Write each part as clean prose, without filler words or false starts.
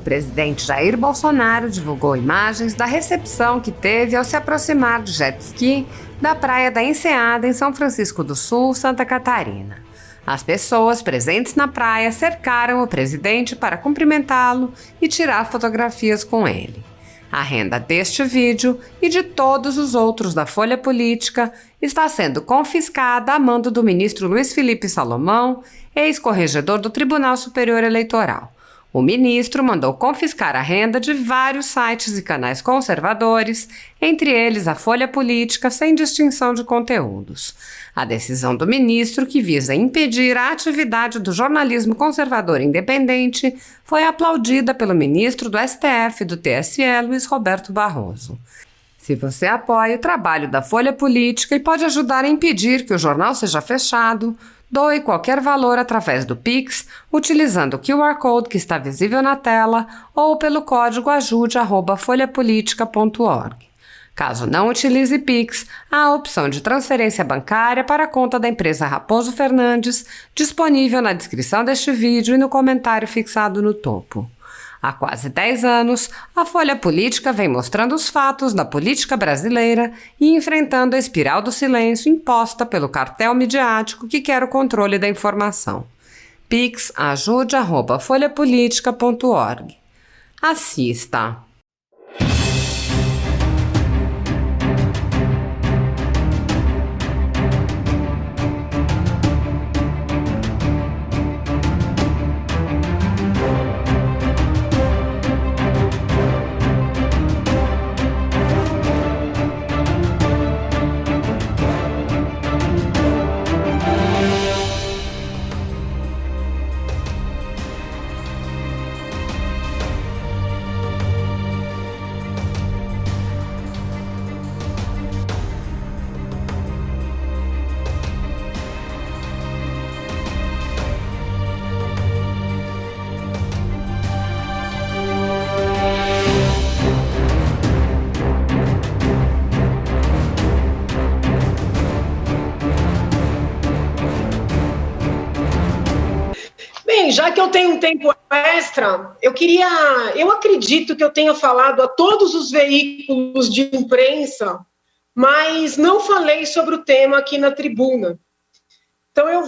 presidente Jair Bolsonaro divulgou imagens da recepção que teve ao se aproximar de jet ski da Praia da Enseada, em São Francisco do Sul, Santa Catarina. As pessoas presentes na praia cercaram o presidente para cumprimentá-lo e tirar fotografias com ele. A renda deste vídeo e de todos os outros da Folha Política está sendo confiscada a mando do ministro Luiz Felipe Salomão, ex-corregedor do Tribunal Superior Eleitoral. O ministro mandou confiscar a renda de vários sites e canais conservadores, entre eles a Folha Política, sem distinção de conteúdos. A decisão do ministro, que visa impedir a atividade do jornalismo conservador independente, foi aplaudida pelo ministro do STF e do TSE, Luiz Roberto Barroso. Se você apoia o trabalho da Folha Política e pode ajudar a impedir que o jornal seja fechado, doe qualquer valor através do Pix, utilizando o QR Code que está visível na tela ou pelo código ajude@folhapolitica.org. Caso não utilize Pix, há a opção de transferência bancária para a conta da empresa Raposo Fernandes, disponível na descrição deste vídeo e no comentário fixado no topo. Há quase 10 anos, a Folha Política vem mostrando os fatos da política brasileira e enfrentando a espiral do silêncio imposta pelo cartel midiático que quer o controle da informação. Pix ajude@folhapolitica.org. Assista! Bem, já que eu tenho um tempo extra, eu acredito que eu tenha falado a todos os veículos de imprensa, mas não falei sobre o tema aqui na tribuna. Então eu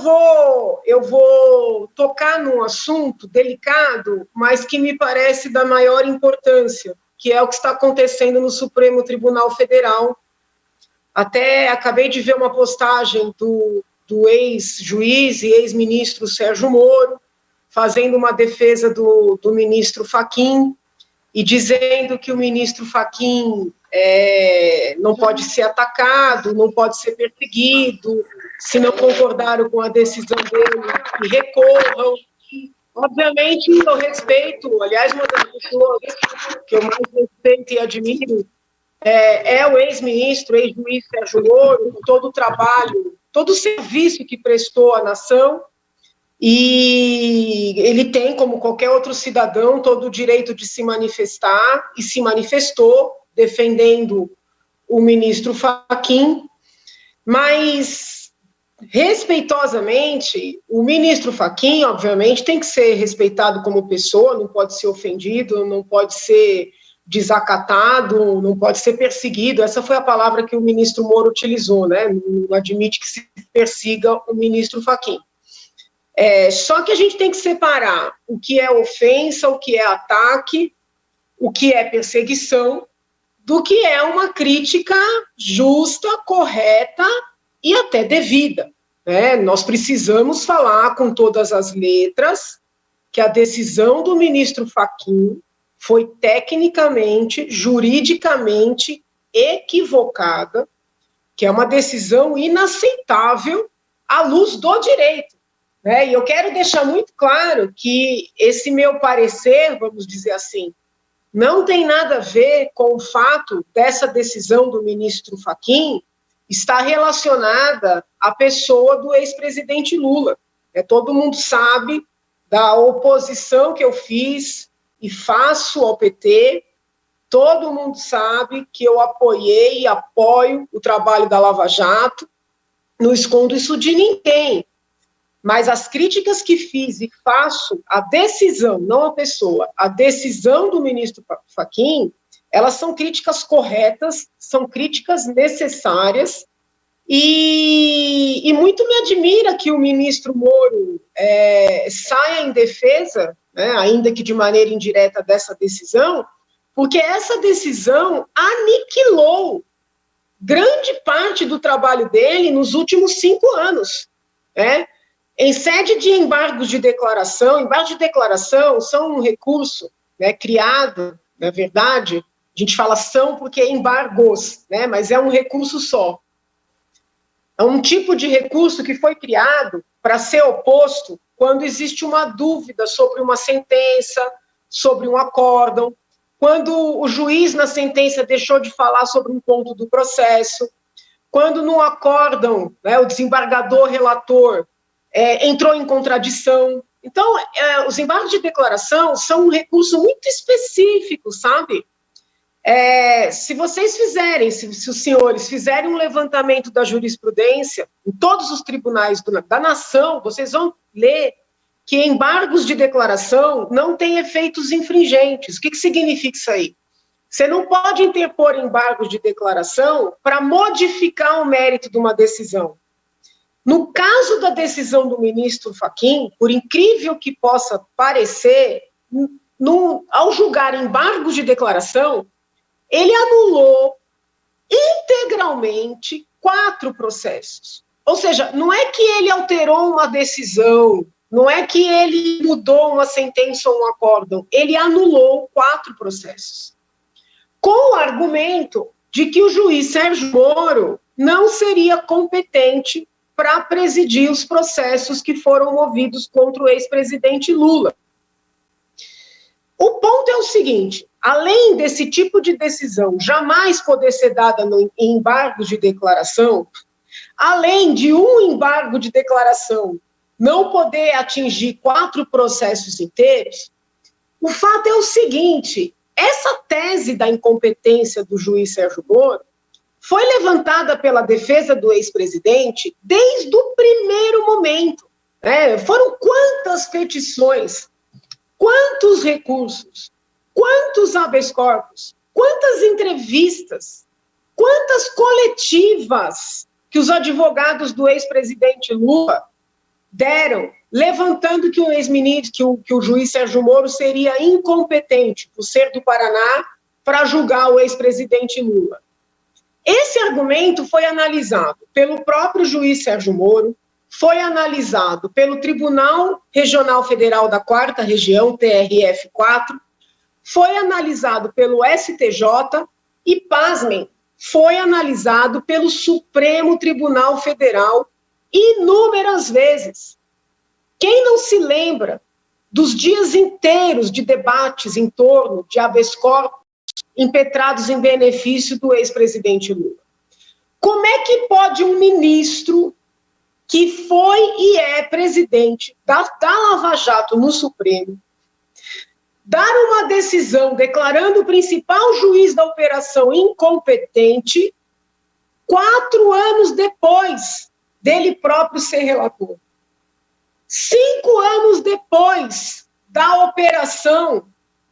vou tocar num assunto delicado, mas que me parece da maior importância, que é o que está acontecendo no Supremo Tribunal Federal. Até acabei de ver uma postagem do ex-juiz e ex-ministro Sérgio Moro, fazendo uma defesa do ministro Fachin e dizendo que o ministro Fachin não pode ser atacado, não pode ser perseguido, se não concordaram com a decisão dele, que recorram. Obviamente, eu respeito, aliás, uma das pessoas que eu mais respeito e admiro é o ex-ministro, ex-juiz Sérgio Moro, com todo o trabalho, todo o serviço que prestou à nação, e ele tem, como qualquer outro cidadão, todo o direito de se manifestar, e se manifestou defendendo o ministro Fachin, mas, respeitosamente, o ministro Fachin, obviamente, tem que ser respeitado como pessoa, não pode ser ofendido, não pode ser desacatado, não pode ser perseguido. Essa foi a palavra que o ministro Moro utilizou, né? Não admite que se persiga o ministro Fachin. Só que a gente tem que separar o que é ofensa, o que é ataque, o que é perseguição, do que é uma crítica justa, correta e até devida, né? Nós precisamos falar com todas as letras que a decisão do ministro Fachin foi tecnicamente, juridicamente equivocada, que é uma decisão inaceitável à luz do direito. E eu quero deixar muito claro que esse meu parecer, vamos dizer assim, não tem nada a ver com o fato dessa decisão do ministro Fachin estar relacionada à pessoa do ex-presidente Lula. Todo mundo sabe da oposição que eu fiz e faço ao PT, todo mundo sabe que eu apoiei e apoio o trabalho da Lava Jato, não escondo isso de ninguém. Mas as críticas que fiz e faço à decisão, não à pessoa, a decisão do ministro Fachin, elas são críticas corretas, são críticas necessárias, e muito me admira que o ministro Moro saia em defesa, né, ainda que de maneira indireta, dessa decisão, porque essa decisão aniquilou grande parte do trabalho dele nos últimos 5 anos, né? Em sede de embargos de declaração são um recurso, né, criado, na verdade, a gente fala são porque é embargos, né, mas é um recurso só. É um tipo de recurso que foi criado para ser oposto quando existe uma dúvida sobre uma sentença, sobre um acórdão, quando o juiz na sentença deixou de falar sobre um ponto do processo, quando no acórdão, né, o desembargador relator entrou em contradição. Então, os embargos de declaração são um recurso muito específico, sabe? Se vocês fizerem, se os senhores fizerem um levantamento da jurisprudência em todos os tribunais da nação, vocês vão ler que embargos de declaração não têm efeitos infringentes. O que significa isso aí? Você não pode interpor embargos de declaração para modificar o mérito de uma decisão. No caso da decisão do ministro Fachin, por incrível que possa parecer, ao julgar embargos de declaração, ele anulou integralmente 4 processos. Ou seja, não é que ele alterou uma decisão, não é que ele mudou uma sentença ou um acórdão, ele anulou 4 processos. Com o argumento de que o juiz Sérgio Moro não seria competente para presidir os processos que foram movidos contra o ex-presidente Lula. O ponto é o seguinte: além desse tipo de decisão jamais poder ser dada em embargos de declaração, além de um embargo de declaração não poder atingir 4 processos inteiros, o fato é o seguinte: essa tese da incompetência do juiz Sérgio Moro foi levantada pela defesa do ex-presidente desde o primeiro momento. Foram quantas petições, quantos recursos, quantos habeas corpus, quantas entrevistas, quantas coletivas que os advogados do ex-presidente Lula deram, levantando que o juiz Sérgio Moro seria incompetente, por ser do Paraná, para julgar o ex-presidente Lula. Esse argumento foi analisado pelo próprio juiz Sérgio Moro, foi analisado pelo Tribunal Regional Federal da 4ª Região, TRF4, foi analisado pelo STJ e, pasmem, foi analisado pelo Supremo Tribunal Federal inúmeras vezes. Quem não se lembra dos dias inteiros de debates em torno de habeas corpus impetrados em benefício do ex-presidente Lula? Como é que pode um ministro que foi e é presidente da Lava Jato no Supremo dar uma decisão declarando o principal juiz da operação incompetente 4 anos depois dele próprio ser relator? 5 anos depois da operação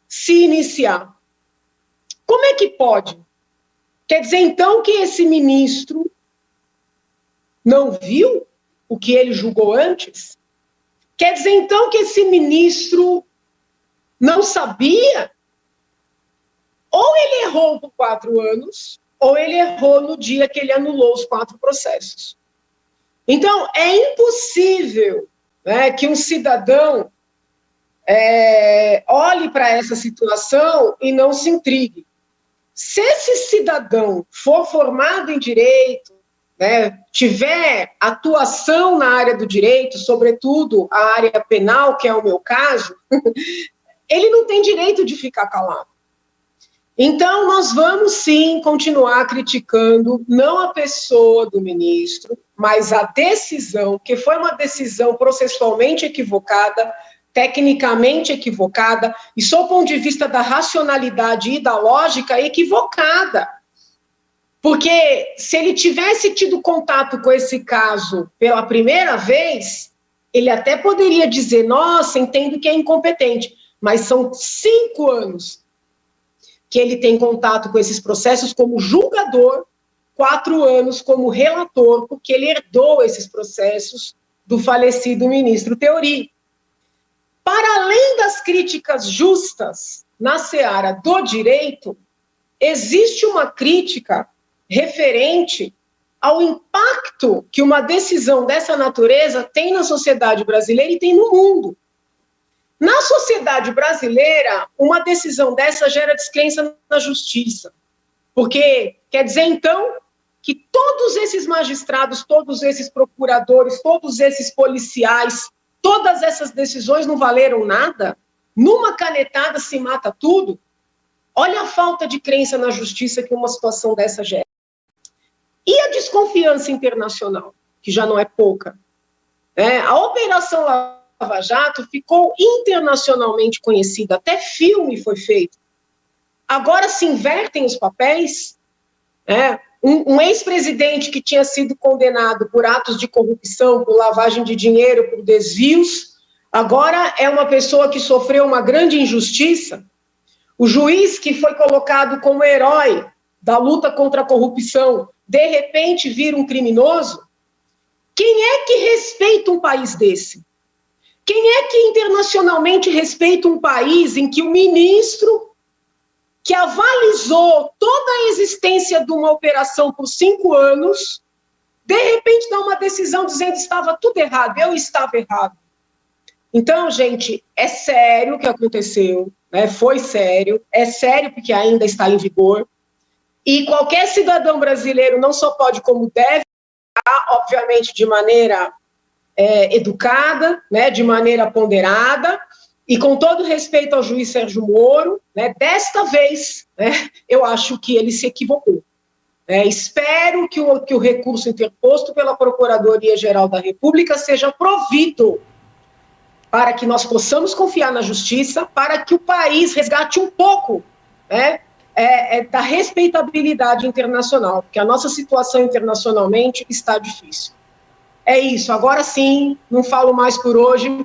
se iniciar. Como é que pode? Quer dizer, então, que esse ministro não viu o que ele julgou antes? Quer dizer, então, que esse ministro não sabia? Ou ele errou por 4 anos, ou ele errou no dia que ele anulou os 4 processos. Então, é impossível, né, que um cidadão olhe para essa situação e não se intrigue. Se esse cidadão for formado em direito, né, tiver atuação na área do direito, sobretudo a área penal, que é o meu caso, ele não tem direito de ficar calado. Então, nós vamos sim continuar criticando não a pessoa do ministro, mas a decisão, que foi uma decisão processualmente equivocada, tecnicamente equivocada, e sob o ponto de vista da racionalidade e da lógica, equivocada. Porque se ele tivesse tido contato com esse caso pela primeira vez, ele até poderia dizer, nossa, entendo que é incompetente, mas são 5 anos que ele tem contato com esses processos como julgador, 4 anos como relator, porque ele herdou esses processos do falecido ministro Theory. Para além das críticas justas na seara do direito, existe uma crítica referente ao impacto que uma decisão dessa natureza tem na sociedade brasileira e tem no mundo. Na sociedade brasileira, uma decisão dessa gera descrença na justiça. Porque quer dizer, então, que todos esses magistrados, todos esses procuradores, todos esses policiais, todas essas decisões não valeram nada? Numa canetada se mata tudo? Olha a falta de crença na justiça que uma situação dessa gera. E a desconfiança internacional, que já não é pouca. A Operação Lava Jato ficou internacionalmente conhecida, até filme foi feito. Agora se invertem os papéis. Um ex-presidente que tinha sido condenado por atos de corrupção, por lavagem de dinheiro, por desvios, agora é uma pessoa que sofreu uma grande injustiça. O juiz que foi colocado como herói da luta contra a corrupção, de repente vira um criminoso? Quem é que respeita um país desse? Quem é que internacionalmente respeita um país em que o ministro, que avalizou toda a existência de uma operação por 5 anos, de repente dá uma decisão dizendo que estava tudo errado, eu estava errado. Então, gente, é sério o que aconteceu, foi sério, é sério porque ainda está em vigor, e qualquer cidadão brasileiro não só pode, como deve, obviamente de maneira educada, de maneira ponderada, e com todo respeito ao juiz Sérgio Moro, desta vez, eu acho que ele se equivocou. Espero que o recurso interposto pela Procuradoria-Geral da República seja provido para que nós possamos confiar na justiça, para que o país resgate um pouco da respeitabilidade internacional, porque a nossa situação internacionalmente está difícil. É isso, agora sim, não falo mais por hoje.